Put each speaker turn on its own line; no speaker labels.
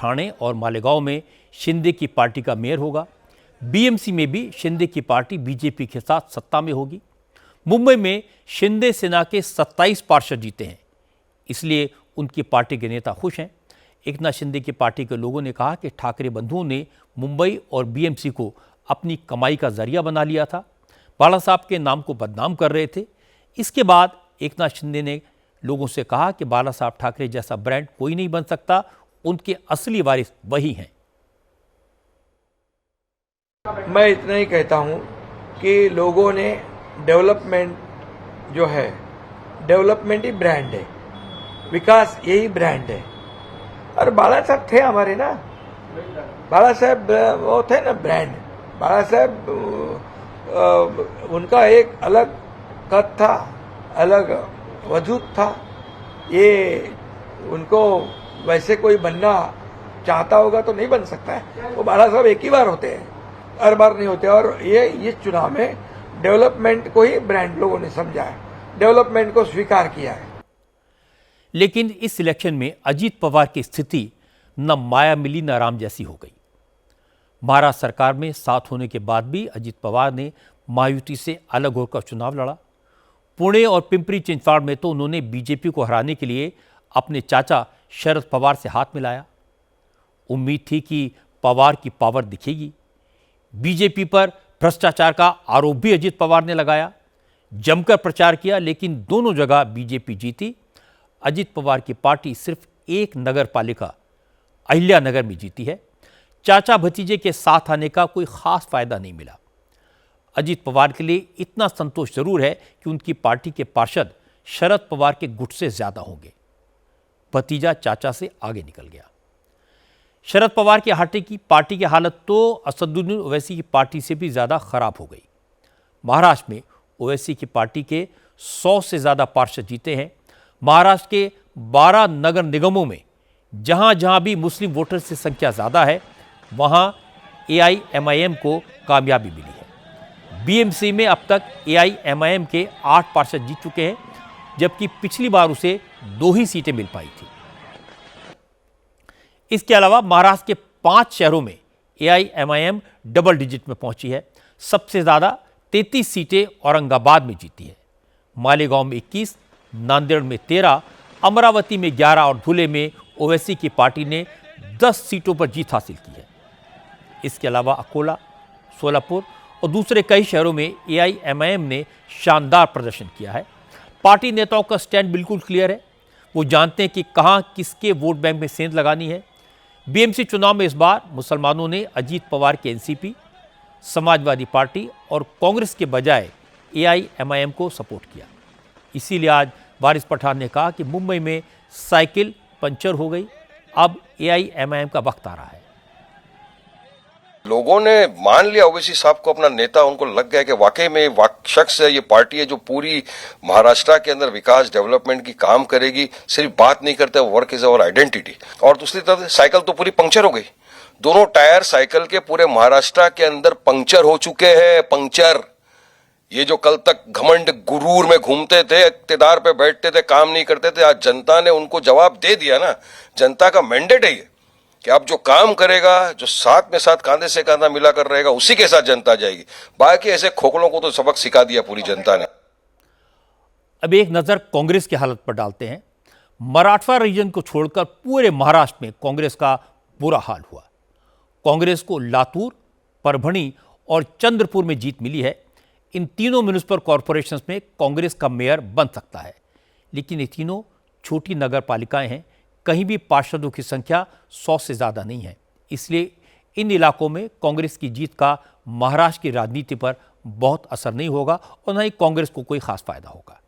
ठाणे और मालेगांव में शिंदे की पार्टी का मेयर होगा। बीएमसी में भी शिंदे की पार्टी बीजेपी के साथ सत्ता में होगी। मुंबई में शिंदे सेना के 27 पार्षद जीते हैं, इसलिए उनकी पार्टी के नेता खुश हैं। एकनाथ शिंदे की पार्टी के लोगों ने कहा कि ठाकरे बंधुओं ने मुंबई और बीएमसी को अपनी कमाई का जरिया बना लिया था, बाला साहब के नाम को बदनाम कर रहे थे। इसके बाद एकनाथ शिंदे ने लोगों से कहा कि बाला साहब ठाकरे जैसा ब्रांड कोई नहीं बन सकता, उनके असली वारिस वही हैं।
मैं इतना ही कहता हूं कि लोगों ने डेवलपमेंट जो है, डेवलपमेंट ही ब्रांड है, विकास यही ब्रांड है। और बाला साहब थे हमारे ना, बाला साहब वो थे ना ब्रांड। बाला साहब उनका एक अलग कद था, अलग वजूद था। ये उनको वैसे कोई बनना चाहता होगा तो नहीं बन सकता है। वो बाला साहब एक ही बार होते हैं, हर बार नहीं होते। और ये चुनाव में डेवलपमेंट को ही ब्रांड लोगों ने समझा है, डेवलपमेंट को स्वीकार किया है।
लेकिन इस इलेक्शन में अजीत पवार की स्थिति न माया मिली न राम जैसी हो गई। महाराष्ट्र सरकार में साथ होने के बाद भी अजीत पवार ने महायुति से अलग होकर चुनाव लड़ा। पुणे और पिंपरी चिंचवाड़ में तो उन्होंने बीजेपी को हराने के लिए अपने चाचा शरद पवार से हाथ मिलाया। उम्मीद थी कि पवार की पावर दिखेगी। बीजेपी पर भ्रष्टाचार का आरोप भी अजीत पवार ने लगाया, जमकर प्रचार किया, लेकिन दोनों जगह बीजेपी जीती। अजीत पवार की पार्टी सिर्फ एक नगर पालिका अहिल्यानगर में जीती है। चाचा भतीजे के साथ आने का कोई खास फायदा नहीं मिला। अजीत पवार के लिए इतना संतोष जरूर है कि उनकी पार्टी के पार्षद शरद पवार के गुट से ज्यादा होंगे। भतीजा चाचा से आगे निकल गया। शरद पवार के हटे की पार्टी की हालत तो असदुद्दीन ओवैसी की पार्टी से भी ज्यादा खराब हो गई। महाराष्ट्र में ओवैसी की पार्टी के 100 से ज्यादा पार्षद जीते हैं। महाराष्ट्र के 12 नगर निगमों में जहां जहां भी मुस्लिम वोटर्स की संख्या ज्यादा है, वहां एआईएमआईएम को कामयाबी मिली है। बीएमसी में अब तक एआईएमआईएम के 8 पार्षद जीत चुके हैं, जबकि पिछली बार उसे 2 ही सीटें मिल पाई थी। इसके अलावा महाराष्ट्र के 5 शहरों में एआईएमआईएम डबल डिजिट में पहुंची है। सबसे ज्यादा 33 सीटें औरंगाबाद में जीती है। मालेगांव में 21, नांदेड़ में 13, अमरावती में 11 और धुले में ओवैसी की पार्टी ने 10 सीटों पर जीत हासिल की है। इसके अलावा अकोला, सोलापुर और दूसरे कई शहरों में एआईएमआईएम ने शानदार प्रदर्शन किया है। पार्टी नेताओं का स्टैंड बिल्कुल क्लियर है। वो जानते हैं कि कहां किसके वोट बैंक में सेंध लगानी है। बीएमसी चुनाव में इस बार मुसलमानों ने अजीत पवार के एनसीपी, समाजवादी पार्टी और कांग्रेस के बजाय एआईएमआईएम को सपोर्ट किया। इसीलिए आज वारिस पठान ने कहा कि मुंबई में साइकिल पंचर हो गई, अब एआईएमआईएम का वक्त आ रहा है।
लोगों ने मान लिया ओवैसी साहब को अपना नेता, उनको लग गया कि वाकई में शख्स है, ये पार्टी है जो पूरी महाराष्ट्र के अंदर विकास डेवलपमेंट की काम करेगी। सिर्फ बात नहीं करते, वर्क इज अवर आइडेंटिटी। और दूसरी तरफ साइकिल तो पूरी पंक्चर हो गई। दोनों टायर साइकिल के पूरे महाराष्ट्र के अंदर पंक्चर हो चुके हैं, पंक्चर। ये जो कल तक घमंड गुरूर में घूमते थे, इक्तिदार पे बैठते थे, काम नहीं करते थे, आज जनता ने उनको जवाब दे दिया ना। जनता का मैंडेट है ये कि अब जो काम करेगा, जो साथ में साथ कांधे से कांधा मिलाकर रहेगा, उसी के साथ जनता जाएगी। बाकी ऐसे खोखलों को तो सबक सिखा दिया पूरी जनता ने।
अब एक नजर कांग्रेस की हालत पर डालते हैं। मराठवाड़ा रीजन को छोड़कर पूरे महाराष्ट्र में कांग्रेस का बुरा हाल हुआ। कांग्रेस को लातूर, परभणी और चंद्रपुर में जीत मिली है। इन तीनों म्युनिसिपल कॉरपोरेशंस में कांग्रेस का मेयर बन सकता है, लेकिन ये तीनों छोटी नगर पालिकाएं हैं। कहीं भी पार्षदों की संख्या 100 से ज़्यादा नहीं है। इसलिए इन इलाकों में कांग्रेस की जीत का महाराष्ट्र की राजनीति पर बहुत असर नहीं होगा और न ही कांग्रेस को कोई खास फायदा होगा।